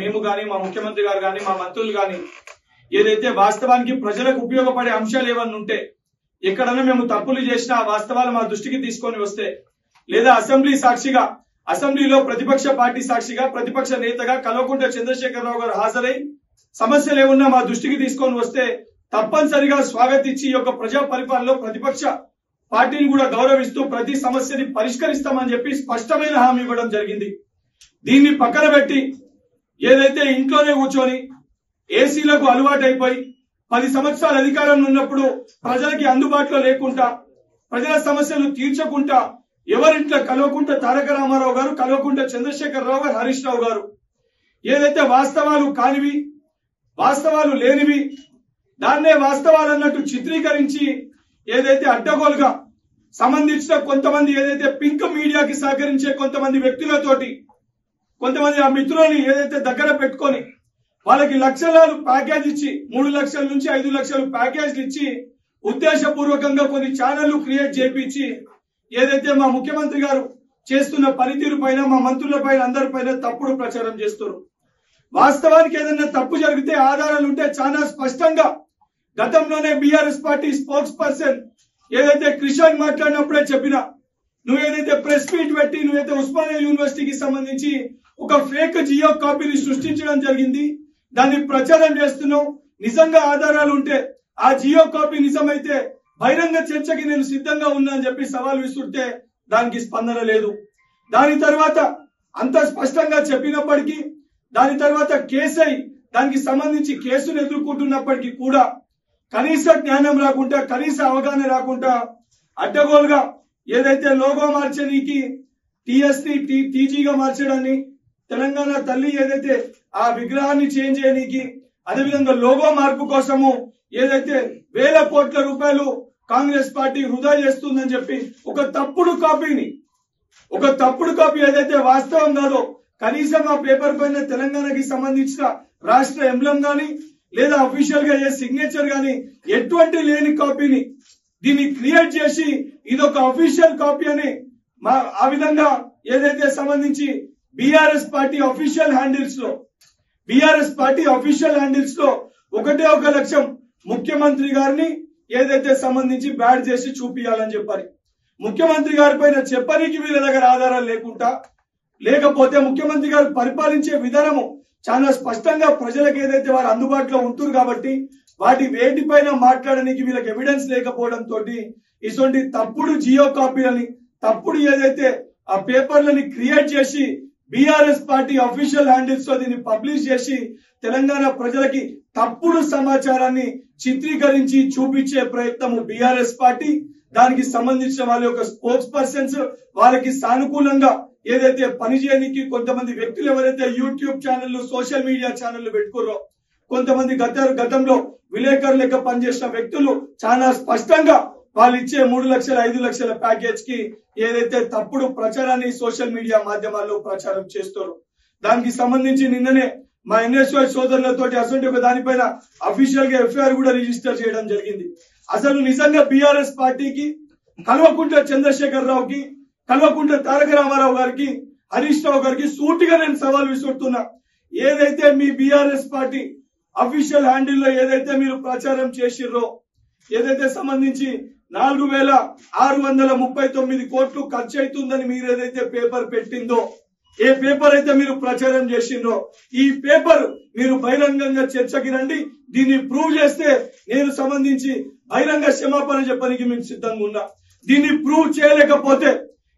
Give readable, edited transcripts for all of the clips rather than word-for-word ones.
మేము గాని మా ముఖ్యమంత్రి గారు గాని మా మంత్రులు గాని ఏదైతే వాస్తవానికి ప్రజలకు ఉపయోగపడే అంశాలు ఏమన్నా ఉంటే ఎక్కడన్నా మేము తప్పులు చేసినా ఆ వాస్తవాలు మా దృష్టికి తీసుకొని వస్తే లేదా అసెంబ్లీ సాక్షిగా అసెంబ్లీలో ప్రతిపక్ష పార్టీ సాక్షిగా ప్రతిపక్ష నేతగా కల్వకుంట్ల చంద్రశేఖరరావు గారు హాజరై సమస్యలు ఏమున్నా మా దృష్టికి తీసుకొని వస్తే తప్పనిసరిగా స్వాగతించి ఈ యొక్క ప్రజా పరిపాలనలో ప్రతిపక్ష పార్టీని కూడా గౌరవిస్తూ ప్రతి సమస్యని పరిష్కరిస్తామని చెప్పి స్పష్టమైన హామీ ఇవ్వడం జరిగింది. దీన్ని పక్కన పెట్టి ఏదైతే ఇంట్లోనే కూర్చొని ఏసీలకు అలవాటైపోయి 10 సంవత్సరాల అధికారంలో ఉన్నప్పుడు ప్రజలకి అందుబాటులో లేకుండా ప్రజల సమస్యలు తీర్చకుండా ఎవరింట్లో కల్వకుంట్ల తారక రామారావు గారు కల్వకుంట్ల చంద్రశేఖరరావు గారు హరీష్ రావు గారు ఏదైతే వాస్తవాలు కానివి వాస్తవాలు లేనివి దాన్నే వాస్తవాలు అన్నట్టు చిత్రీకరించి ఏదైతే అడ్డగోలుగా సంబంధించిన కొంతమంది ఏదైతే పింక్ మీడియాకి సహకరించే కొంతమంది వ్యక్తులతోటి కొంతమంది ఆ మిత్రులని ఏదైతే దగ్గర పెట్టుకొని వాళ్ళకి లక్షలాలు ప్యాకేజ్ ఇచ్చి 3 లక్షల నుంచి 5 లక్షలు ప్యాకేజ్ ఇచ్చి ఉద్దేశపూర్వకంగా కొన్ని ఛానళ్లు క్రియేట్ చేయించి ఏదైతే మా ముఖ్యమంత్రి గారు చేస్తున్న పనితీరు పైన మా మంత్రుల పైన అందరిపైన తప్పుడు ప్రచారం చేస్తారు. వాస్తవానికి ఏదైనా తప్పు జరిగితే ఆధారాలు ఉంటే చాలా స్పష్టంగా గతంలోనే బీఆర్ఎస్ పార్టీ స్పోక్స్ పర్సన్ ఏదైతే క్రిషాన్ మాట్లాడినప్పుడే చెప్పినా నువ్వు ఏదైతే ప్రెస్ మీట్ పెట్టి నువ్వైతే ఉస్మానియా యూనివర్సిటీకి సంబంధించి ఒక ఫేక్ జియో కాపీని సృష్టించడం జరిగింది, దాన్ని ప్రచారం చేస్తున్నావు. నిజంగా ఆధారాలు ఉంటే ఆ జియో కాపీ నిజమైతే బహిరంగ చర్చకి నేను సిద్ధంగా ఉన్నా అని చెప్పి సవాల్ విసురుతే దానికి స్పందన లేదు. దాని తర్వాత అంత స్పష్టంగా చెప్పినప్పటికీ దాని తర్వాత కేసై దానికి సంబంధించి కేసును ఎదుర్కొంటున్నప్పటికీ కూడా కనీస జ్ఞానం రాకుండా కనీస అవగాహన రాకుండా అడ్డగోలుగా ఏదైతే లోగో మార్చడానికి టీఎస్ని టీజీగా మార్చడాన్ని తెలంగాణ తల్లి ఏదైతే ఆ విగ్రహాన్ని చేంజ్ చేయడానికి అదేవిధంగా లోగో మార్పు కోసము ఏదైతే వేల కోట్ల రూపాయలు కాంగ్రెస్ పార్టీ వృధా చేస్తుందని చెప్పి ఒక తప్పుడు కాపీ ఏదైతే వాస్తవం కాదో కనీసం ఆ పేపర్ పైన తెలంగాణకి సంబంధించిన రాష్ట్ర ఎంబ్లం గాని లేదా అఫీషియల్ గా ఏ సిగ్నేచర్ గాని ఎటువంటి లేని కాపీని దీన్ని క్రియేట్ చేసి ఇదొక అఫీషియల్ కాపీ అని ఆ విధంగా ఏదైతే సంబంధించి బీఆర్ఎస్ పార్టీ అఫీషియల్ హ్యాండిల్స్ లో ఒకటే ఒక లక్ష్యం ముఖ్యమంత్రి గారిని ఏదైతే సంబంధించి బ్యాడ్ చేసి చూపియాలని చెప్పాలి. ముఖ్యమంత్రి గారి పైన చెప్పడానికి వీళ్ళ దగ్గర ఆధారాలు లేకపోతే ముఖ్యమంత్రి గారు పరిపాలించే విధానము చాలా స్పష్టంగా ప్రజలకు ఏదైతే వారు అందుబాటులో ఉంటున్నారు కాబట్టి వాటి వేటిపైన మాట్లాడడానికి వీళ్ళకి ఎవిడెన్స్ లేకపోవడంతో ఇటువంటి తప్పుడు జియో కాపీలని తప్పుడు ఏదైతే ఆ పేపర్లని క్రియేట్ చేసి బీఆర్ఎస్ పార్టీ అఫీషియల్ హ్యాండిల్స్ తో దీన్ని పబ్లిష్ చేసి తెలంగాణ ప్రజలకి తప్పుడు సమాచారాన్ని చిత్రీకరించి చూపించే ప్రయత్నము బీఆర్ఎస్ పార్టీ దానికి సంబంధించిన వాళ్ళ యొక్క స్పోక్స్ పర్సన్స్ వాళ్ళకి సానుకూలంగా ఏదైతే పనిచేయడానికి కొంతమంది వ్యక్తులు ఎవరైతే యూట్యూబ్ ఛానళ్లు సోషల్ మీడియా ఛానళ్లు పెట్టుకుర్రో కొంతమంది గతంలో విలేకరు లెక్క పనిచేసిన వ్యక్తులు చాలా స్పష్టంగా వాళ్ళు ఇచ్చే 3 లక్షల 5 లక్షల ప్యాకేజ్ కి ఏదైతే తప్పుడు ప్రచారాన్ని సోషల్ మీడియా మాధ్యమాల్లో ప్రచారం చేస్తారు. దానికి సంబంధించి నిన్ననే మా ఎన్ఎస్వై సోదరులతో అసలు ఒక దానిపైన అఫీషియల్ గా ఎఫ్ఐఆర్ కూడా రిజిస్టర్ చేయడం జరిగింది. అసలు నిజంగా బీఆర్ఎస్ పార్టీకి కల్వకుంట్ల చంద్రశేఖరరావుకి కల్వకుంట్ల తారక రామారావు గారికి హరీష్ రావు గారికి సూటిగా నేను సవాల్ విసురుతున్నా. ఏదైతే మీ బీఆర్ఎస్ పార్టీ అఫీషియల్ హ్యాండిల్ లో ఏదైతే మీరు ప్రచారం చేసిర్రో ఏదైతే సంబంధించి 4,639 కోట్లు ఖర్చు అవుతుందని మీరు ఏదైతే పేపర్ పెట్టిందో ఏ పేపర్ అయితే మీరు ప్రచారం చేసిండ్రో ఈ పేపర్ మీరు బహిరంగంగా చర్చకి రండి, దీన్ని ప్రూవ్ చేస్తే నేను సంబంధించి బహిరంగ క్షమాపణ చెప్పడానికి మేము సిద్ధంగా ఉన్నా. దీన్ని ప్రూవ్ చేయలేకపోతే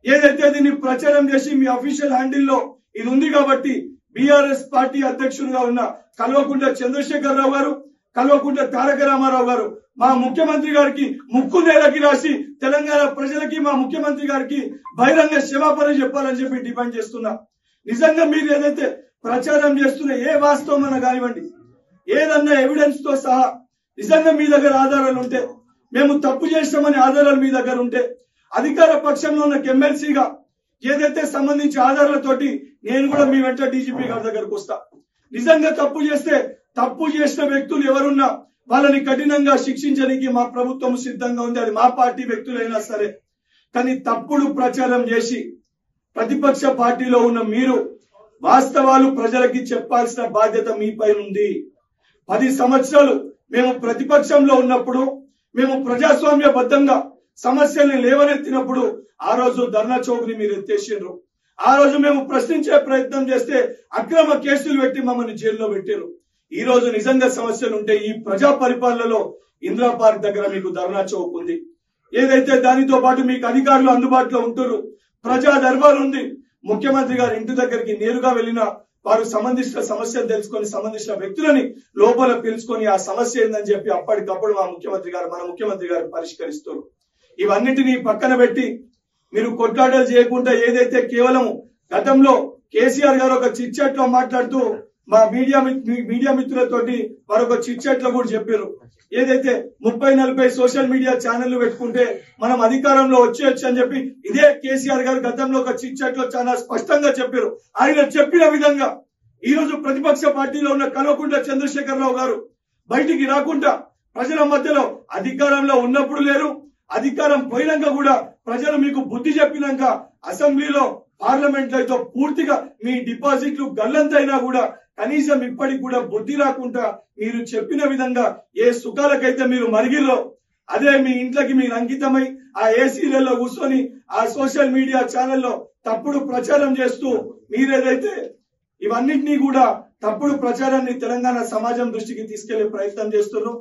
ఏదైతే దీన్ని ప్రచారం చేసి మీ అఫీషియల్ హ్యాండిల్లో ఇది ఉంది కాబట్టి బీఆర్ఎస్ పార్టీ అధ్యక్షులుగా ఉన్న కల్వకుంట్ల చంద్రశేఖరరావు గారు కల్వకుంట్ల తారక రామారావు గారు మా ముఖ్యమంత్రి గారికి ముక్కు నేలకి రాసి తెలంగాణ ప్రజలకి మా ముఖ్యమంత్రి గారికి బహిరంగ క్షమాపణ చెప్పాలని చెప్పి డిమాండ్ చేస్తున్నా. నిజంగా మీరు ఏదైతే ప్రచారం చేస్తున్న ఏ వాస్తవమన్నా కానివ్వండి ఏదన్నా ఎవిడెన్స్ తో సహా నిజంగా మీ దగ్గర ఆధారాలు ఉంటే మేము తప్పు చేస్తామని ఆధారాలు మీ దగ్గర ఉంటే అధికార పక్షంలో ఉన్న ఎమ్మెల్సీగా ఏదైతే సంబంధించి ఆధారాలతోటి నేను కూడా మీ వెంట డీజీపీ గారి దగ్గరకు వస్తా. నిజంగా తప్పు చేస్తే తప్పు చేసిన వ్యక్తులు ఎవరున్నా వాళ్ళని కఠినంగా శిక్షించడానికి మా ప్రభుత్వం సిద్ధంగా ఉంది, అది మా పార్టీ వ్యక్తులైనా సరే. కానీ తప్పుడు ప్రచారం చేసి ప్రతిపక్ష పార్టీలో ఉన్న మీరు వాస్తవాలు ప్రజలకి చెప్పాల్సిన బాధ్యత మీపై ఉంది. 10 సంవత్సరాలు మేము ప్రతిపక్షంలో ఉన్నప్పుడు, మేము ప్రజాస్వామ్యబద్ధంగా సమస్యల్ని లేవనెత్తినప్పుడు ఆ రోజు ధర్నా చౌక్ ని మీరు ఎత్తేసిండ్రు. ఆ రోజు మేము ప్రశ్నించే ప్రయత్నం చేస్తే అక్రమ కేసులు పెట్టి మమ్మల్ని జైల్లో పెట్టారు. ఈ రోజు నిజంగా సమస్యలు ఉంటే ఈ ప్రజా పరిపాలనలో ఇందిరా పార్క్ దగ్గర మీకు ధర్నా చౌక్ ఉంది. ఏదైతే దానితో పాటు మీకు అధికారులు అందుబాటులో ఉంటారు. ప్రజా దర్బార్ ఉంది. ముఖ్యమంత్రి గారి ఇంటి దగ్గరికి నేరుగా వెళ్ళిన వారు సంబంధించిన సమస్యలు తెలుసుకొని సంబంధించిన వ్యక్తులని లోపల పిలుచుకొని ఆ సమస్య ఏందని చెప్పి అప్పటికప్పుడు మన ముఖ్యమంత్రి గారు పరిష్కరిస్తారు. ఇవన్నిటినీ పక్కన పెట్టి మీరు కొట్లాటలు చేయకుండా ఏదైతే కేవలం గతంలో కేసీఆర్ గారు ఒక చిట్చాట్ లో మాట్లాడుతూ మా మీడియా మిత్రులతోటి వారు ఒక చిట్చాట్ లో కూడా చెప్పారు. ఏదైతే 30-40 సోషల్ మీడియా ఛానళ్లు పెట్టుకుంటే మనం అధికారంలో వచ్చేయచ్చు అని చెప్పి ఇదే కేసీఆర్ గారు గతంలో ఒక చిట్చాట్ లో చాలా స్పష్టంగా చెప్పారు. ఆయన చెప్పిన విధంగా ఈ రోజు ప్రతిపక్ష పార్టీలో ఉన్న కల్వకుంట్ల చంద్రశేఖరరావు గారు బయటికి రాకుండా ప్రజల మధ్యలో అధికారంలో ఉన్నప్పుడు లేరు, అధికారం పోయినాక కూడా ప్రజలు మీకు బుద్ధి చెప్పినాక అసెంబ్లీలో పార్లమెంట్ లో పూర్తిగా మీ డిపాజిట్లు గల్లంతైనా కూడా కనీసం ఇప్పటికి కూడా బుద్ధి రాకుండా మీరు చెప్పిన విధంగా ఏ సుఖాలకైతే మీరు మరిగిల్లో అదే మీ ఇంట్లోకి మీరు అంకితమై ఆ ఏసీలలో కూర్చొని ఆ సోషల్ మీడియా ఛానల్లో తప్పుడు ప్రచారం చేస్తూ మీరేదైతే ఇవన్నింటినీ కూడా తప్పుడు ప్రచారాన్ని తెలంగాణ సమాజం దృష్టికి తీసుకెళ్లే ప్రయత్నం చేస్తున్నారు.